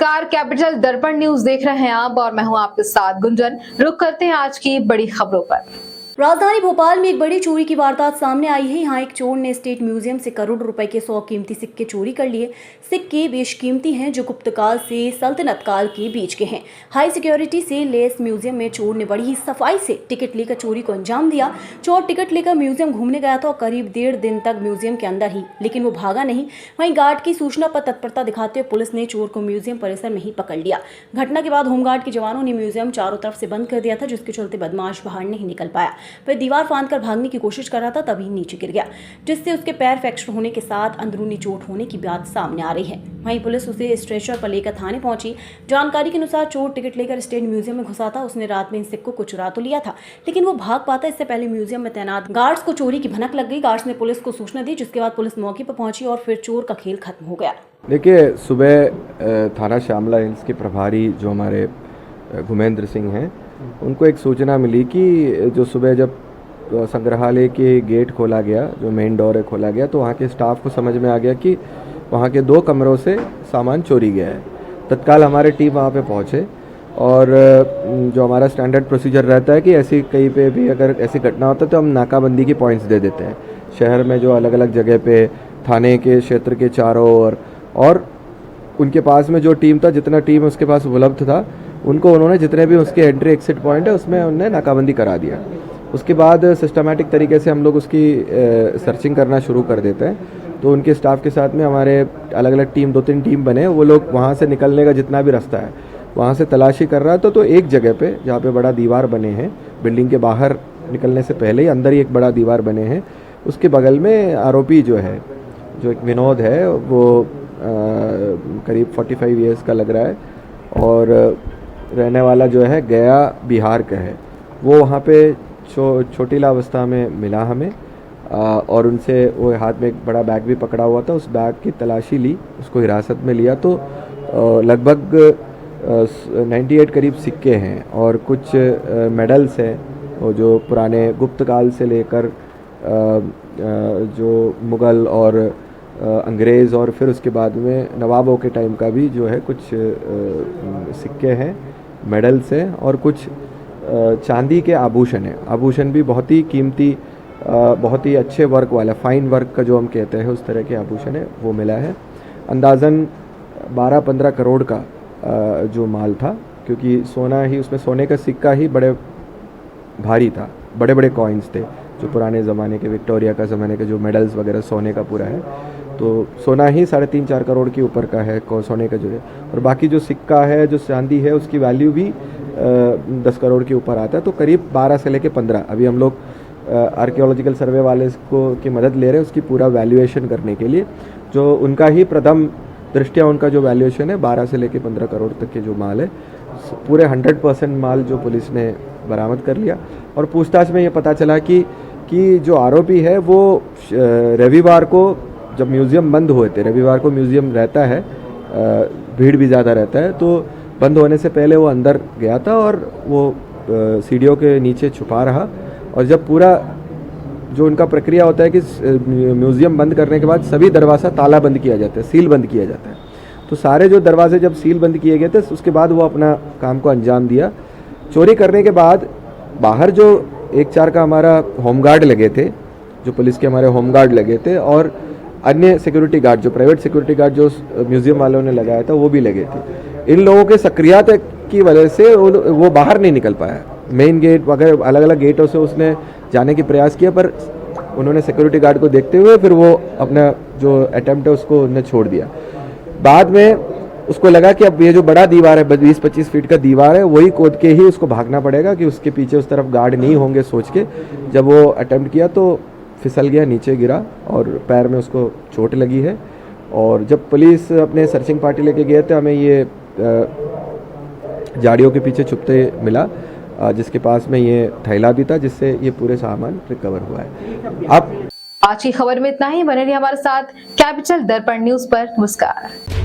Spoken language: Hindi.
नमस्कार, कैपिटल दर्पण न्यूज देख रहे हैं आप और मैं हूं आपके साथ गुंजन। रुक करते हैं आज की बड़ी खबरों पर। राजधानी भोपाल में एक बड़ी चोरी की वारदात सामने आई है। यहाँ एक चोर ने स्टेट म्यूजियम से करोड़ रुपए के 100 कीमती सिक्के चोरी कर लिए। सिक्के बेशकीमती हैं जो गुप्तकाल से सल्तनत काल के बीच के हैं। हाई सिक्योरिटी से लेस म्यूजियम में चोर ने बड़ी ही सफाई से टिकट लेकर चोरी को अंजाम दिया। चोर टिकट लेकर म्यूजियम घूमने गया था और करीब 1.5 दिन तक म्यूजियम के अंदर ही, लेकिन वो भागा नहीं। वहीं गार्ड की सूचना पर तत्परता दिखाते हुए पुलिस ने चोर को म्यूजियम परिसर में ही पकड़ लिया। घटना के बाद होमगार्ड के जवानों ने म्यूजियम चारों तरफ से बंद कर दिया था, जिसके चलते बदमाश बाहर नहीं निकल पाया। वह दीवार फांद कर भागने की कोशिश कर रहा था, तभी नीचे गिर गया, जिससे उसके पैर फ्रैक्चर होने के साथ अंदरूनी चोट होने की बात सामने आ रही है। वहीं पुलिस उसे स्ट्रेचर पर लेकर थाने पहुंची। जानकारी के अनुसार चोर टिकट लेकर स्टेट म्यूजियम में घुसा था। उसने रात में इन सिक्कों को चुरा तो लिया था, लेकिन वो भाग पाता इससे पहले म्यूजियम में तैनात गार्ड्स को चोरी की भनक लग गई। गार्ड्स ने पुलिस को सूचना दी, जिसके बाद पुलिस मौके पर पहुंची और फिर चोर का खेल खत्म हो गया। देखिए, सुबह थाना श्यामला हिल्स के प्रभारी जो हमारे घुमेंद्र सिंह हैं, उनको एक सूचना मिली कि जो सुबह जब संग्रहालय के गेट खोला गया, जो मेन डोर है खोला गया, तो वहाँ के स्टाफ को समझ में आ गया कि वहाँ के 2 कमरों से सामान चोरी गया है। तत्काल हमारे टीम वहाँ पे पहुँचे और जो हमारा स्टैंडर्ड प्रोसीजर रहता है कि ऐसी कहीं पे भी अगर ऐसी घटना होता है तो हम नाकाबंदी की पॉइंट्स दे देते हैं शहर में, जो अलग अलग जगह पे थाने के क्षेत्र के चारों ओर, और उनके पास में जो टीम था, जितना टीम उसके पास उपलब्ध था, उनको उन्होंने जितने भी उसके एंट्री एग्जिट पॉइंट है उसमें उन्होंने नाकाबंदी करा दिया। उसके बाद सिस्टमैटिक तरीके से हम लोग उसकी सर्चिंग करना शुरू कर देते हैं। तो उनके स्टाफ के साथ में हमारे अलग अलग टीम, 2-3 टीम बने। वो लोग वहाँ से निकलने का जितना भी रास्ता है वहाँ से तलाशी कर रहा था। तो एक जगह पे जहाँ पे बड़ा दीवार बने हैं, बिल्डिंग के बाहर निकलने से पहले ही अंदर ही एक बड़ा दीवार बने हैं, उसके बगल में आरोपी जो है, जो एक विनोद है, वो करीब 45 ईयर्स का लग रहा है और रहने वाला जो है गया बिहार का है। वो वहाँ पे छोटीला अवस्था में मिला हमें और उनसे वो हाथ में एक बड़ा बैग भी पकड़ा हुआ था। उस बैग की तलाशी ली, उसको हिरासत में लिया तो लगभग 98 करीब सिक्के हैं और कुछ मेडल्स हैं, वो जो पुराने गुप्त काल से लेकर जो मुग़ल और अंग्रेज़ और फिर उसके बाद में नवाबों के टाइम का भी जो है कुछ सिक्के हैं, मेडल्स हैं और कुछ चांदी के आभूषण हैं। आभूषण भी बहुत ही कीमती, बहुत ही अच्छे वर्क वाला, फाइन वर्क का जो हम कहते हैं, उस तरह के आभूषण है, वो मिला है। अंदाज़न 12-15 करोड़ का जो माल था, क्योंकि सोना ही, उसमें सोने का सिक्का ही बड़े भारी था, बड़े बड़े कॉइन्स थे जो पुराने ज़माने के, विक्टोरिया का ज़माने के जो मेडल्स वगैरह सोने का पूरा है। तो सोना ही 3.5-4 करोड़ के ऊपर का है सोने का जो है, और बाकी जो सिक्का है, जो चांदी है, उसकी वैल्यू भी 10 करोड़ के ऊपर आता है। तो करीब 12 से लेके 15, अभी हम लोग आर्कियोलॉजिकल सर्वे वाले को की मदद ले रहे हैं उसकी पूरा वैल्यूएशन करने के लिए। जो उनका ही प्रथम दृष्टिया उनका जो वैल्यूएशन है 12 से लेके 15 करोड़ तक के जो माल है, पूरे 100% माल जो पुलिस ने बरामद कर लिया। और पूछताछ में ये पता चला कि जो आरोपी है वो रविवार को, जब म्यूज़ियम बंद हुए थे, रविवार को म्यूज़ियम रहता है, भीड़ भी ज़्यादा रहता है, तो बंद होने से पहले वो अंदर गया था और वो सीढ़ियों के नीचे छुपा रहा। और जब पूरा जो उनका प्रक्रिया होता है कि म्यूज़ियम बंद करने के बाद सभी दरवाज़ा ताला बंद किया जाता है, सील बंद किया जाता है, तो सारे जो दरवाजे जब सील बंद किए गए थे, उसके बाद वो अपना काम को अंजाम दिया। चोरी करने के बाद बाहर जो 1-4 का हमारा होमगार्ड लगे थे, जो पुलिस के हमारे होमगार्ड लगे थे, और अन्य सिक्योरिटी गार्ड, जो प्राइवेट सिक्योरिटी गार्ड जो म्यूज़ियम वालों ने लगाया था, वो भी लगे थे। इन लोगों के सक्रियता की वजह से वो बाहर नहीं निकल पाया। मेन गेट वगैरह अलग अलग गेटों से उसने जाने की प्रयास किया, पर उन्होंने सिक्योरिटी गार्ड को देखते हुए फिर वो अपना जो अटेम्प्ट है उसको उन्होंने छोड़ दिया। बाद में उसको लगा कि अब ये जो बड़ा दीवार है, 20-25 फीट का दीवार है, वही कूद के ही उसको भागना पड़ेगा, कि उसके पीछे उस तरफ गार्ड नहीं होंगे सोच के। जब वो अटेम्प्ट किया तो फिसल गया, नीचे गिरा और पैर में उसको चोट लगी है। और जब पुलिस अपने सर्चिंग पार्टी लेके गए थे, हमें ये झाड़ियों के पीछे छुपते मिला, जिसके पास में ये थैला भी था, जिससे ये पूरे सामान रिकवर हुआ है। अब आज की खबर में इतना ही। बने रहिए हमारे साथ कैपिटल दर्पण न्यूज पर। नमस्कार।